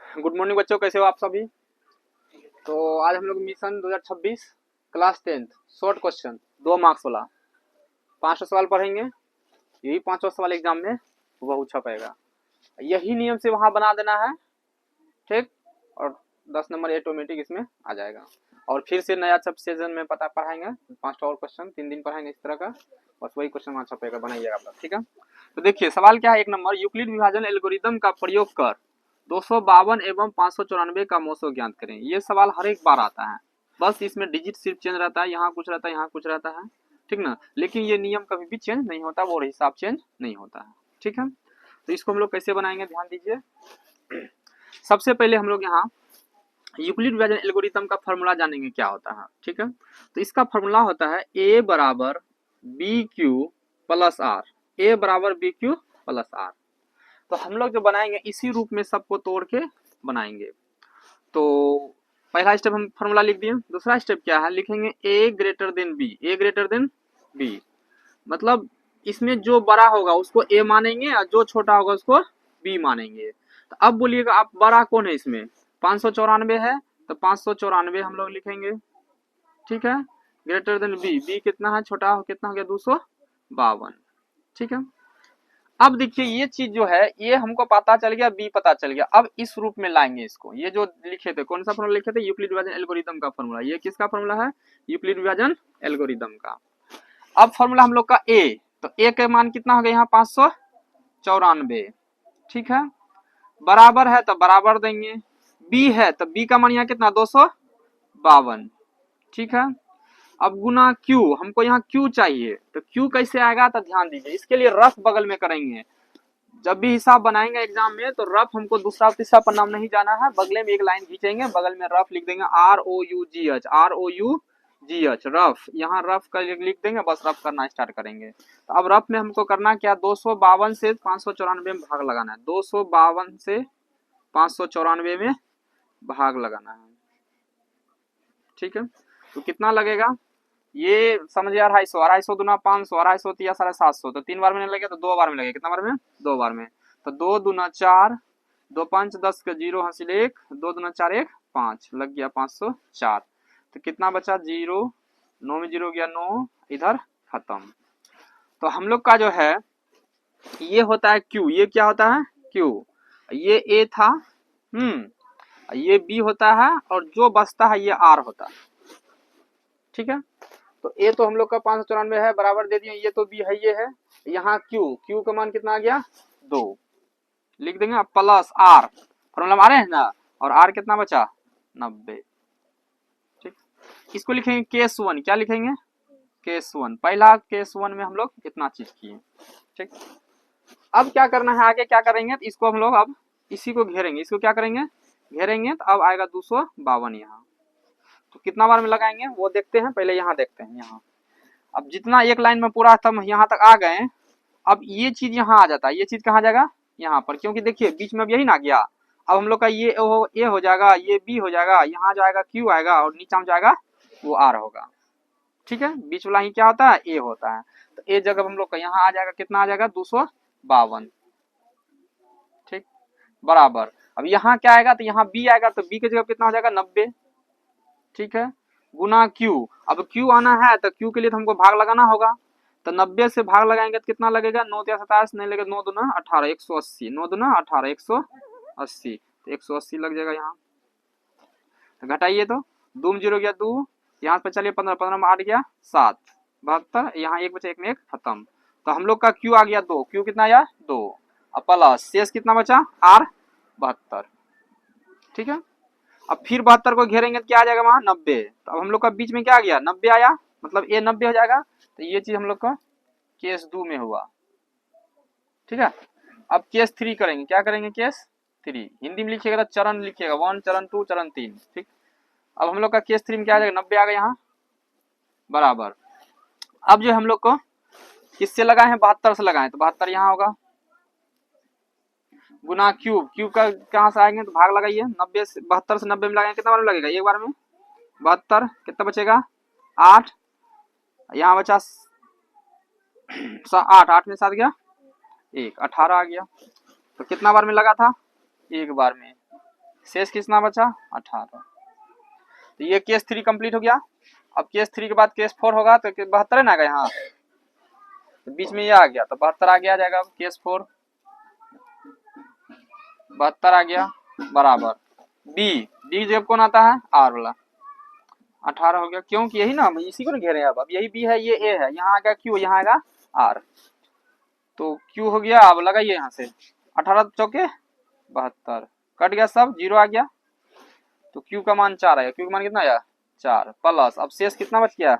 Good morning बच्चों, कैसे हो आप सभी। तो आज हम लोग mission 2026 class 10 short question 2 marks वाला 500 सवाल पढ़ेंगे। यही 500 सवाल एग्जाम में वह छपेगा। यही नियम से वहां बना देना है, ठीक। और 10 नंबर ऑटोमेटिक इसमें आ जाएगा। और फिर से नया सब सीजन में पता पढ़ाएंगे 5 और क्वेश्चन 3 दिन पढ़ाएंगे इस तरह का। बस वही क्वेश्चन वहां छपेगा, बनाइएगा आप, ठीक है। तो देखिए सवाल क्या है। 1 नंबर, यूक्लिड विभाजन एल्गोरिदम का प्रयोग कर 252 एवं 594 का मोसो ज्ञात करें। ये सवाल हर एक बार आता है, बस इसमें डिजिट सिर्फ चेंज रहता है, यहाँ कुछ रहता है यहाँ कुछ रहता है, ठीक ना। लेकिन ये नियम कभी भी चेंज नहीं होता, वो हिसाब चेंज नहीं होता है, ठीक है। तो इसको हम लोग कैसे बनाएंगे, ध्यान दीजिए। सबसे पहले हम लोग यहाँ यूक्लिड विभाजन एल्गोरिथम का फॉर्मूला जानेंगे क्या होता है, ठीक है। तो इसका फॉर्मूला होता है a बराबर b q plus r, a बराबर बी क्यू प्लस आर। तो हम लोग जो बनाएंगे इसी रूप में सबको तोड़ के बनाएंगे। तो पहला स्टेप हम फॉर्मूला लिख दिए। दूसरा स्टेप क्या है, लिखेंगे a greater than b, a greater than b। मतलब इसमें जो बड़ा होगा उसको a मानेंगे और जो छोटा होगा उसको b मानेंगे। तो अब बोलिएगा आप बड़ा कौन है इसमें, 594 है, तो 594 हम लोग लिखेंगे, ठीक है। ग्रेटर देन b, b कितना है, छोटा कितना हो गया 252, ठीक है। अब देखिए ये चीज जो है ये हमको पता चल गया, बी पता चल गया। अब इस रूप में लाएंगे इसको। ये जो लिखे थे कौन सा फॉर्मूला लिखे थे, यूक्लिड विभाजन एल्गोरिथम का फॉर्मूला। ये किसका फॉर्मूला है, यूक्लिड विभाजन एल्गोरिथम का। अब फॉर्मूला हम लोग का ए, तो ए का मान कितना हो गया यहाँ 594, ठीक है। बराबर है तो बराबर देंगे, बी है तो बी का मान यहाँ कितना 252, ठीक है। अब गुना क्यू, हमको यहाँ क्यू चाहिए, तो क्यू कैसे आएगा, तो ध्यान दीजिए इसके लिए रफ बगल में करेंगे। जब भी हिसाब बनाएंगे एग्जाम में तो रफ हमको दूसरा तीसरा पन्ना नहीं जाना है, बगले में एक लाइन खींचेंगे, बगल में रफ लिख देंगे ROUGH, ROUGH रफ। यहाँ रफ कर लिख देंगे, बस रफ करना स्टार्ट करेंगे। तो अब रफ में हमको करना क्या, 252 से 594 में भाग लगाना है, 252 से 594 में भाग लगाना है, ठीक है। तो कितना लगेगा, ये समझिए 250, 250 दूना 500, 250 तिया 750, तो 3 बार में नहीं लगेगा तो 2 बार में लगेगा। कितना बार में, 2 बार में। तो 2 दूना 4, 2 5 10 का 0 हासिल 1, 2 दूना 4 1 5, लग गया 504। तो कितना बचा 0, 9 में 0 गया 9, इधर खत्म। तो हम लोग का जो है ये होता है Q, ये क्या होता है Q, ये A था, ये B होता है, और जो बचता है ये R होता है, ठीक है। तो ए तो हम लोग का 594 है, बराबर दे दिए, ये तो बी है, ये है। यहाँ क्यू का मान कितना आ गया 2, लिख देंगे। अब प्लस आर, फॉर्मूला में आ रहे हैं ना, और आर कितना बचा 90, ठीक। इसको लिखेंगे केस 1, क्या लिखेंगे केस 1। पहला केस 1 में हम लोग इतना चीज किए, ठीक। अब क्या करना है, आगे क्या करेंगे, तो इसको हम लोग अब इसी को घेरेंगे, इसको क्या करेंगे घेरेंगे, तो अब आएगा 252 यहाँ। तो कितना बार में लगाएंगे वो देखते हैं, पहले यहाँ देखते हैं। यहाँ अब जितना एक लाइन में पूरा हम यहाँ तक आ गए, अब ये चीज यहाँ आ जाता है, ये चीज कहाँ जाएगा यहाँ पर, क्योंकि देखिए बीच में अब यही ना गया। अब हम लोग का ये ए हो जाएगा, ये बी हो जाएगा, यहाँ जो आएगा क्यू आएगा, और नीचे में जाएगा वो आर होगा, ठीक है। बीच वाला ही क्या होता है ए होता है। तो ए जगह हम लोग का यहाँ आ जाएगा, कितना आ जाएगा 252, ठीक, बराबर। अब यहाँ क्या आएगा, तो यहाँ बी आएगा, तो बी की जगह कितना हो जाएगा 90, ठीक है, गुना क्यू। अब क्यू आना है तो क्यू के लिए तो हमको भाग लगाना होगा, तो 90 से भाग लगाएंगे तो कितना लगेगा 9 या 27 नहीं लगेगा, 9 दूना 18, 180, 9 दूना 18, 180, तो 180 लग जाएगा यहाँ। तो घटाइए, तो 2 में 0 गया 2, यहाँ पे चलिए 15, 15 में 8 गया 7, 72, यहाँ 1 बचा 1 में 1 खत्म। तो हम लोग का क्यू आ गया 2, क्यू कितना आया 2, अब प्लस शेष कितना बचा आर 72, ठीक है। अब फिर 72 को घेरेंगे तो क्या आ जाएगा वहां 90। तो अब हम लोग का बीच में क्या आ गया 90 आया, मतलब ए 90 हो जाएगा। तो ये चीज हम लोग का केस 2 में हुआ, ठीक है। अब केस 3 करेंगे, क्या करेंगे केस 3, हिंदी में लिखिएगा तो चरण लिखिएगा 1 चरण 2 चरण 3, ठीक। अब हम लोग का केस 3 में क्या आ जाएगा 90 आ गया यहाँ, बराबर। अब जो हम लोग को किससे लगाए हैं 72 से लगाए, तो 72 यहाँ होगा, गुना क्यूब, क्यूब का कहाँ से आएंगे तो भाग लगाइए, 90 से 72 से 90 में लगाएंगे कितना बार में लगेगा एक बार में 72, कितना बचेगा 8, यहाँ बचा 8, 8 में 7 गया 1, 18 आ गया। तो कितना बार में लगा था एक बार में, शेष कितना बचा 18। तो ये केस 3 कंप्लीट हो गया। अब केस 3 के बाद केस 4 होगा तो 72 ना आ गया यहाँ, तो बीच में ये आ गया तो 72 आगे आ जाएगा। अब केस 4 72 आ गया बराबर बी जब कौन आता है आर वाला 18 हो गया, क्योंकि यही ना इसी को ना घेरे हैं। अब यही बी है, ये ए है, यहाँ आएगा क्यू, यहाँ आएगा आर, तो क्यू हो गया। अब लगाइए यहाँ से 18 चौके 72 कट गया, सब 0 आ गया, तो क्यू का मान 4 आया। क्यू का मान कितना आया 4 प्लस, अब शेष कितना बच गया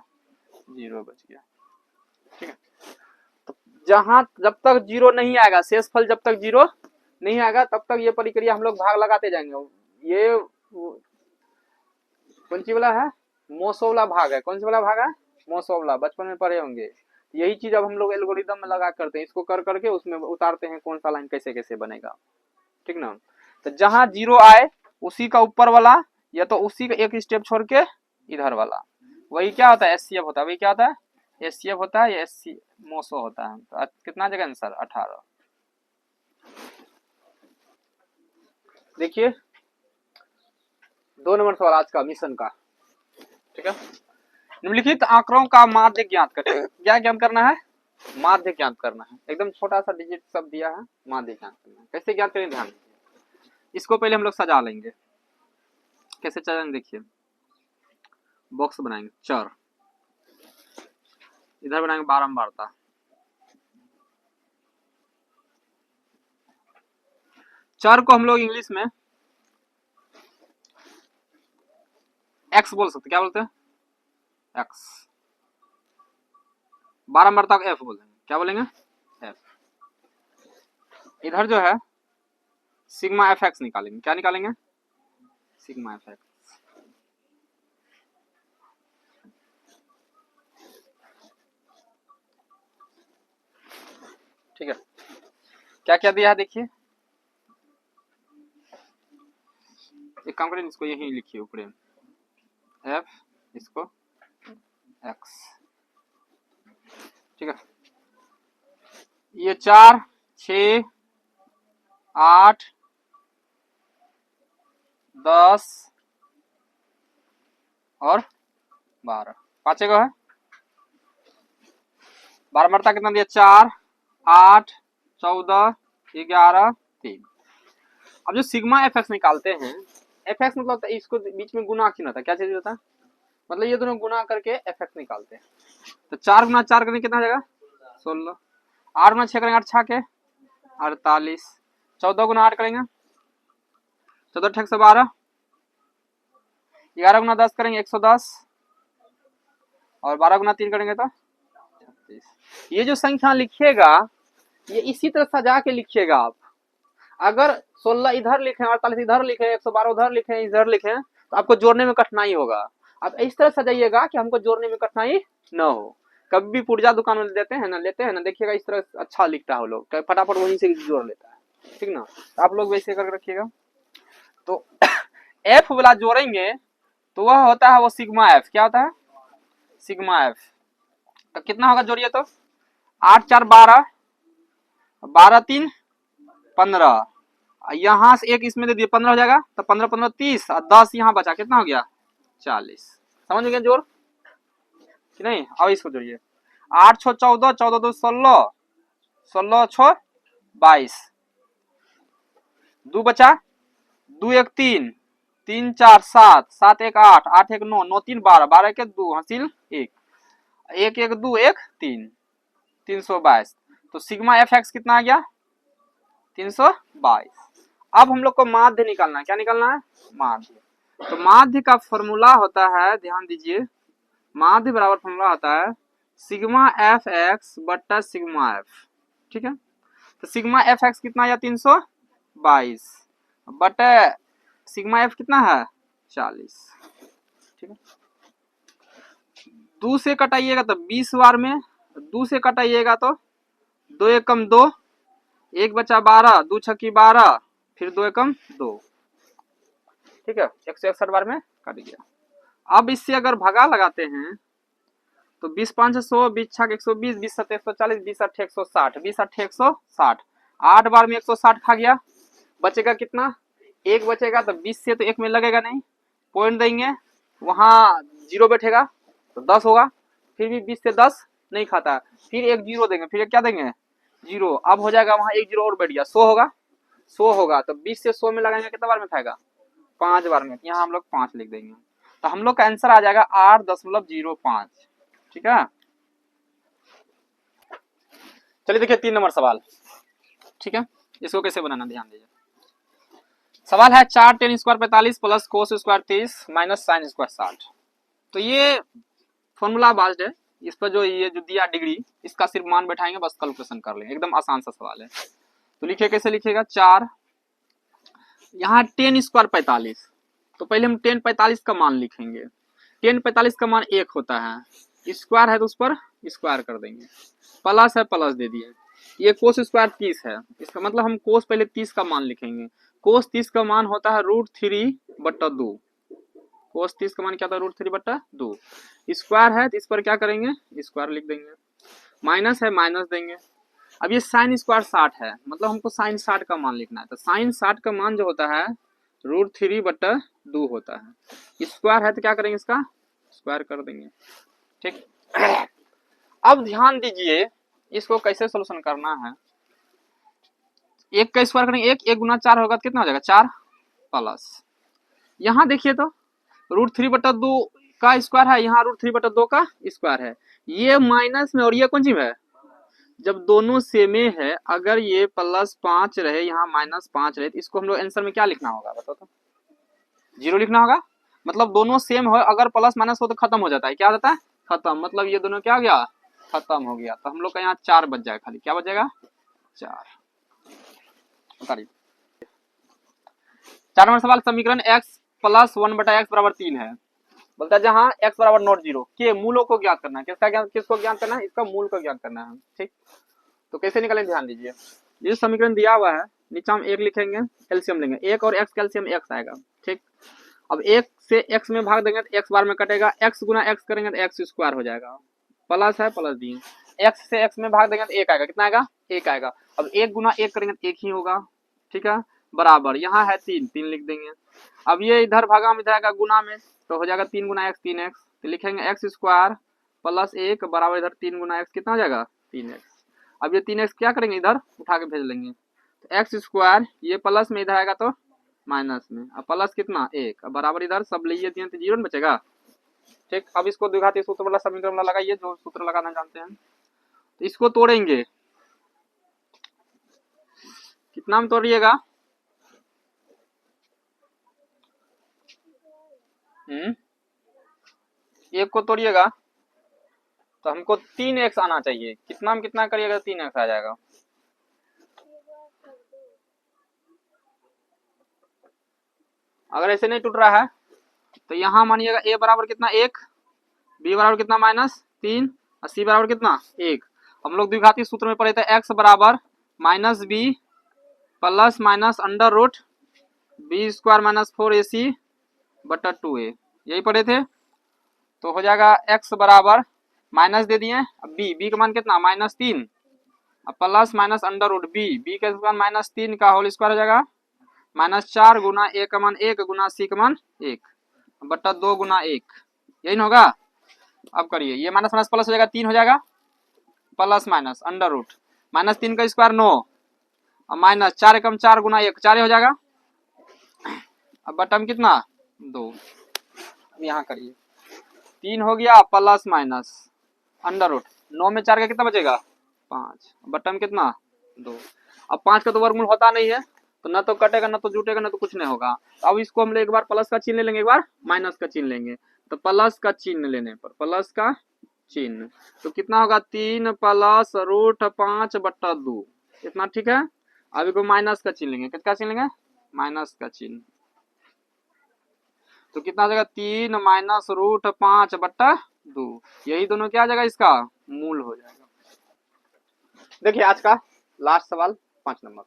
0 बच गया। ठीक है, तो जहां जब तक 0 नहीं आएगा, शेषफल जब तक 0 नहीं आएगा तब तक ये प्रक्रिया हम लोग भाग लगाते जाएंगे। ये कौन सी वाला है, मोसो वाला भाग है। कौन सा वाला भाग है, मोसो वाला, बचपन में पढ़े होंगे। यही चीज अब हम लोग एल्गोरिदम में लगा करते हैं, इसको कर करके उसमें उतारते हैं कौन सा लाइन कैसे कैसे बनेगा। ठीक ना, तो जहां 0 आए उसी का ऊपर वाला या तो उसी का एक स्टेप छोड़ के इधर वाला, वही क्या होता है एससीएफ होता है। वही क्या होता है एससीएफ होता है, या एससी मोसो होता है। तो कितना जगह आंसर 18। देखिए 2 नंबर सवाल आज का मिशन का। ठीक है, निम्नलिखित आंकड़ों का माध्य ज्ञात करें। क्या ज्ञात करना है, माध्य ज्ञात करना है। एकदम छोटा सा डिजिट सब दिया है, माध्य ज्ञात करना है। कैसे ज्ञात करें ध्यान दीजिए। इसको पहले हम लोग सजा लेंगे। कैसे सजाएंगे देखिए, बॉक्स बनाएंगे, चर इधर बनाएंगे बारंबारता, चर को हम लोग इंग्लिश में एक्स बोल सकते, क्या बोलते हैं एक्स। बारंबारता को एफ बोल देंगे, क्या बोलेंगे एफ। इधर जो है सिग्मा एफ एक्स निकालेंगे, क्या निकालेंगे सिग्मा एफ एक्स। ठीक है, क्या क्या दिया है देखिए। एक काम करें, इसको यही लिखिए ऊपर एफ, इसको एक्स। ठीक है, ये 4 6 8 10 और 12 पांचे को है। बारंबारता कितना दिया 4 8 14 11 3। अब जो सिग्मा एफ एक्स निकालते हैं, एफ एक्स मतलब इसको बीच में गुना क्यों होता है, क्या चीज होता है, मतलब ये दोनों गुना करके एफ एक्स निकालते हैं। तो 4 गुना 4 करेंगे कितना जाएगा 16, 8 गुना 6 करेंगे 8 6 के 48, 14 गुना 8 करेंगे 14 6 112, 11 गुना 10 करेंगे 110, और 12 गुना 3 करेंगे तो 36। ये जो संख्या लिखिएगा ये इसी तरह सजा के लिखिएगा आप। अगर 16 इधर लिखे, 48 इधर लिखे, 112 उधर लिखे, इधर लिखे, तो आपको जोड़ने में कठिनाई होगा। आप इस तरह सजाइएगा कि हमको जोड़ने में कठिनाई न हो। कभी भी पुर्जा दुकान में देते हैं ना, लेते हैं ना, देखिएगा इस तरह अच्छा लिखता है वो लोग, फटाफट वहीं से जोड़ लेता है। ठीक ना, तो आप लोग वैसे करके रखिएगा। तो एफ वाला जोड़ेंगे तो वह होता है वो सिग्मा एफ। क्या होता है सिग्मा एफ। तो कितना होगा जोड़िए तो 8 4 12, 12 3 15, यहाँ से एक इसमें दे दिए 15 हो जाएगा, तो 15 15 30 और 10 यहाँ बचा, कितना हो गया 40। समझ गए जोड़ कि नहीं। अब इसको जोड़िए 8 6 14, 14 2 16, 16 6 22, 2 बचा, 2 1 3, 3 4 7, 7 1 8, 8 1 9, 9 3 12, 12 1 2 हासिल 1, 1 1 2 1 3, 322। तो सिग्मा एफ एक्स कितना आ गया 322। अब हम लोग को माध्य निकालना है। क्या निकालना है माध्य। तो माध्य का फॉर्मूला होता है, ध्यान दीजिए, माध्य बराबर फॉर्मूला होता है सिग्मा एफ एक्स बट्टा सिग्मा एफ। ठीक है, तो सिग्मा एफ एक्स कितना आया 322 बटे सिग्मा एफ कितना है 40। ठीक है, 2 से कटाइएगा तो 20 बार में, 2 से कटाइएगा तो 2 एकम 2, 1 बचा 12, 2 छक्की 12, फिर 2 एकम 2। ठीक है, 161 बार में कट गया। अब इससे अगर भगा लगाते हैं तो 20 5 100, 20 6 120, 20 7 140, 20 8 160, 20 8 160, 8 बार में 160 खा गया, बचेगा कितना एक बचेगा तो 20 से तो एक में लगेगा नहीं, पॉइंट देंगे, वहां 0 बैठेगा तो 10 होगा, फिर भी 20 से 10 नहीं खाता, फिर एक 0 देंगे, फिर एक क्या देंगे 0, अब हो जाएगा वहां एक 0 और बैठ गया, 100 होगा, 100 होगा तो 20 से 100 में लगाएंगे कितना बार में खाएगा 5 बार में, यहाँ हम लोग 5 लिख देंगे, तो हम लोग का आंसर आ जाएगा 8.05। ठीक है, चलिए देखिए 3 नंबर सवाल। ठीक है, इसको कैसे बनाना ध्यान दीजिए। सवाल है 4 tan square 45 plus cos square 30 minus sine square 60। तो ये फॉर्मूला बेस्ड है, इस पर जो ये जो दिया डिग्री इसका सिर्फ मान बैठाएंगे, बस कैलकुलेशन कर लेंगे, एकदम आसान सा सवाल है। तो लिखिए कैसे लिखिएगा, 4 यहाँ tan स्क्वायर 45, तो पहले हम tan 45 का मान लिखेंगे, tan 45 का मान 1 होता है, स्क्वायर है तो उस पर स्क्वायर कर देंगे, प्लस है प्लस दे दिए, ये कोस स्क्वायर 30 है, इसका मतलब हम कोस पहले 30 का मान लिखेंगे, कोस 30 का मान होता है √3/2, कोस 30 का मान क्या था √3/2, स्क्वायर है तो इस पर क्या करेंगे स्क्वायर लिख देंगे, माइनस है माइनस देंगे। अब ये साइन स्क्वायर 60 है, मतलब हमको साइन 60 का मान लिखना है, तो साइन 60 का मान जो होता है √3/2 होता है, स्क्वायर है तो क्या करेंगे इसका स्क्वायर कर देंगे। ठीक, अब ध्यान दीजिए इसको कैसे सोल्यूशन करना है, एक का स्क्वायर करेंगे, एक गुना 4 होगा तो कितना हो जाएगा 4 प्लस, यहाँ देखिए तो √3/2 का स्क्वायर है, यहाँ √3/2 का स्क्वायर है, ये माइनस में और ये कौन सी में है, जब दोनों सेमे है, अगर ये +5 रहे यहाँ -5 रहे तो इसको हम लोग आंसर में क्या लिखना होगा बताओ तो, 0 लिखना होगा, मतलब दोनों सेम हो, अगर प्लस माइनस हो तो खत्म हो जाता है, क्या हो जाता है खत्म, मतलब ये दोनों क्या हो गया खत्म हो गया, तो हम लोग का यहाँ 4 बच जाएगा, खाली क्या बच जाएगा 4। 4 नंबर सवाल, समीकरण x + 1/x = 3 है, बोलता है जहां x = नॉट 0 के मूलों को ज्ञात करना है, किसका ज्ञान किसको ज्ञात करना है, इसका मूल को ज्ञात करना है। ठीक, तो कैसे निकालें ध्यान दीजिए, ये समीकरण दिया हुआ है, नीचे हम 1 लिखेंगे, एलसीएम लेंगे, 1 और x कैल्सियम x आएगा। ठीक, अब 1 से x में भाग देंगे तो x बार में कटेगा, x गुना x करेंगे तो x स्क्वायर हो जाएगा, प्लस है प्लस दिए, x से x में भाग देंगे तो 1 आएगा, कितना आएगा 1 आएगा, अब 1 गुना 1 करेंगे तो 1 ही होगा। ठीक है, बराबर यहाँ है 3 लिख देंगे, अब ये इधर भागा में जाएगा गुना में, तो हो जाएगा 3 गुना x 3x, तो लिखेंगे x स्क्वायर प्लस 1 बराबर इधर 3 गुना x कितना हो जाएगा 3x, अब ये 3x क्या करेंगे इधर उठा के भेज लेंगे, तो x स्क्वायर ये प्लस में इधर आएगा तो माइनस में, अब प्लस कितना 1, अब बराबर इधर सब लिए दिए तो 0 बचेगा। ठीक, अब इसको द्विघाती सूत्र वाला समीकरण वाला लगाइए, जो सूत्र लगाना जानते हैं, तो इसको तोड़ेंगे, कितना में तोड़िएगा 1 को तोड़िएगा तो हमको 3x आना चाहिए, कितना में कितना करिएगा 3x आ जाएगा, अगर ऐसे नहीं टूट रहा है तो यहाँ मानिएगा a बराबर कितना 1, b बराबर कितना -3 और c बराबर कितना 1, हम लोग द्विघाती सूत्र में पढ़े थे x बराबर -b plus minus under root b square -4ac/2a, यही पढ़े थे, तो हो जाएगा x बराबर माइनस दे दिए, अब b का मान कितना -3 plus minus under root b का मान -3 का होल स्क्वायर हो जाएगा -4 गुना a का मान 1 गुना c का मान 1/2 गुना 1, यही ना होगा। अब करिए, ये माइनस माइनस प्लस हो जाएगा 3 हो जाएगा, प्लस माइनस अंडर रूट -3 का स्क्वायर 9 और माइनस 4 एकम 4 गुना 1 4 हो जाएगा, अब बटम कितना 2, यहाँ करिए 3 हो गया प्लस माइनस अंडर रूट 9 में 4 का कितना बचेगा 5, बटम कितना 2, अब 5 का तो वर्गमूल होता नहीं है, तो ना तो कटेगा ना तो जुटेगा ना तो कुछ नहीं होगा, तो अब इसको हम एक बार प्लस का चिन्ह ले लेंगे, एक बार माइनस का चिन्ह लेंगे, तो प्लस का चिन्ह लेने पर प्लस का चिन्ह तो कितना होगा 3 + √5/2, इतना ठीक है। अब इसको माइनस का चिन्ह लेंगे, किसका चिन्ह लेंगे माइनस का चिन्ह, तो कितना हो जाएगा 3 - √5/2, यही दोनों क्या आ जाएगा इसका मूल हो जाएगा। देखिए आज का लास्ट सवाल 5 नंबर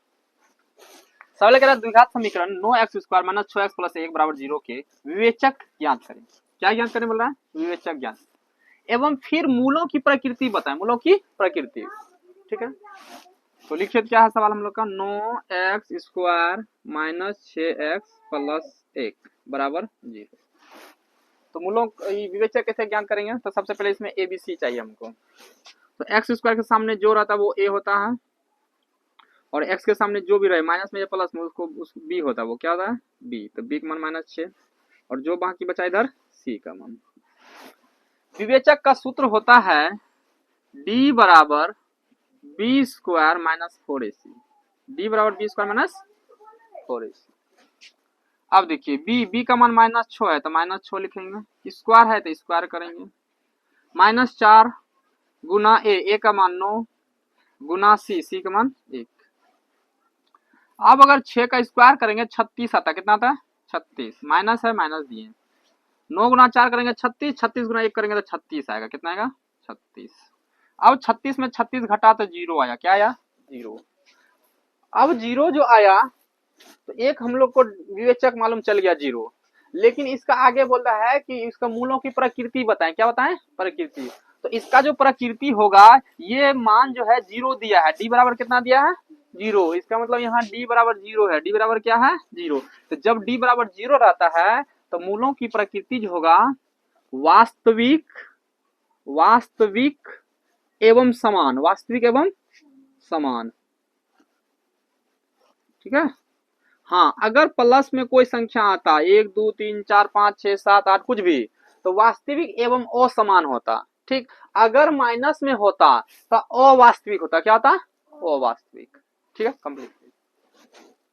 सवाल कह रहा है द्विघात समीकरण 9x² - 6x + 1 = 0 के विवेचक ज्ञात करें, क्या ज्ञात करें बोल रहा है विवेचक ज्ञात, एवं फिर मूलों की प्रकृति बताएं, मूलों की प्रकृति। ठीक है, तो लिखिए क्या है सवाल हम लोग का, 9x² माइनस 6x प्लस 1 बराबर 0। तो मूलों विवेचक कैसे ज्ञान करेंगे, तो सबसे पहले इसमें ए बी सी चाहिए हमको। तो x² के सामने जो रहता है वो a होता है, और x के सामने जो भी रहे माइनस में या प्लस में उसको उस b होता है, वो क्या होता है b। तो b का मान -6, और जो बाकी बचा इधर c का मान। विवेचक का सूत्र होता है d बराबर b² माइनस 4ac। d बराबर b² माइनस 4ac। अब देखिए b का मान -6 है तो -6 लिखेंगे, स्क्वायर है तो स्क्वायर करेंगे, -4 गुना a का मान 9 गुना c का मान 1। अब अगर 6 का स्क्वायर करेंगे 36 आता, कितना आता है 36, माइनस है माइनस दिए, 9 गुना 4 करेंगे 36, 36 गुना 1 करेंगे तो 36 आएगा, कितना आएगा 36। अब 36 में 36 घटा तो 0 आया, क्या आया 0। अब 0 जो आया तो एक हम लोग को विवेचक मालूम चल गया 0, लेकिन इसका आगे बोल रहा है कि इसका मूलों की प्रकृति बताएं, क्या बताएं प्रकृति। तो इसका जो प्रकृति होगा, ये मान जो है 0 दिया है, d बराबर कितना दिया है 0, इसका मतलब यहाँ d बराबर 0 है, d बराबर क्या है 0। तो जब d बराबर 0 रहता है तो मूलों की प्रकृति जो होगा वास्तविक, वास्तविक एवं समान, वास्तविक एवं समान, ठीक है। हाँ, अगर प्लस में कोई संख्या आता 1 2 3 4 5 6 7 8 कुछ भी, तो वास्तविक एवं असमान होता, ठीक। अगर माइनस में होता तो अवास्तविक होता, क्या होता अवास्तविक, ठीक है। कंप्लीट।